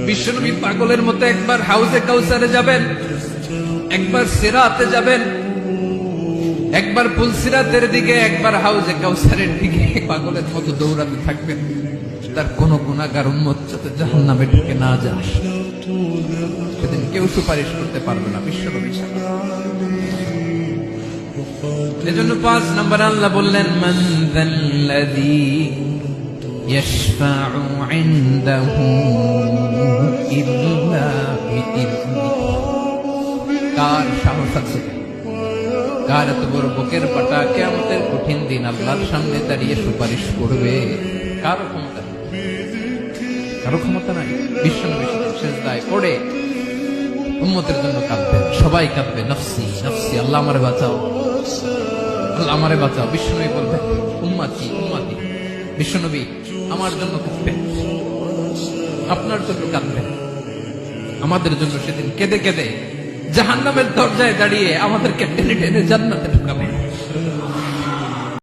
বিশ্বনবী পাগলের মতো একবার হাউজে কাউসারে যাবেন, একবার সিরাতে যাবেন, একবার পুলসিরাতের দিকে, একবার হাউজে কাউসারের দিকে পাগলের মতো দৌড়াতে থাকবেন। তার কোন গুনাহগার উম্মত যাতে জাহান্নামে ঢুকে না যায়, সেদিন কেউ সুপারিশ করতে পারবে না বিশ্বনবী ছাড়া। এজন্য 5 নম্বর আল্লাহ বললেন, মান যাল্লাযী ইয়াশফাউ ইনদাহু ইল্লা বিইذনিহি। কার সাহস আছে, কার এত বড় বুকের পাটা কিয়ামতের কঠিন দিন আল্লাহর সামনে দাঁড়িয়ে সুপারিশ করবে? কারো ক্ষমতা নেই, কারো ক্ষমতা নাই। বিশ্বনবী সিজদায় পড়ে উম্মতের জন্য কাঁদবেন, সবাই কাঁদবে, নফসি নফসি, আল্লাহ আমারে বাঁচাও, আল্লাহ আমারে বাঁচাও। বিশ্বনবী বলবেন, উম্মতি উম্মতি। বিশ্বনবী আমার জন্য কাঁদবেন, আপনার জন্য কাঁদবেন, আমাদের জন্য সেদিন কেঁদে কেঁদে জাহান্নামের দরজায় দাঁড়িয়ে আমাদেরকে টেনে টেনে জান্নাতে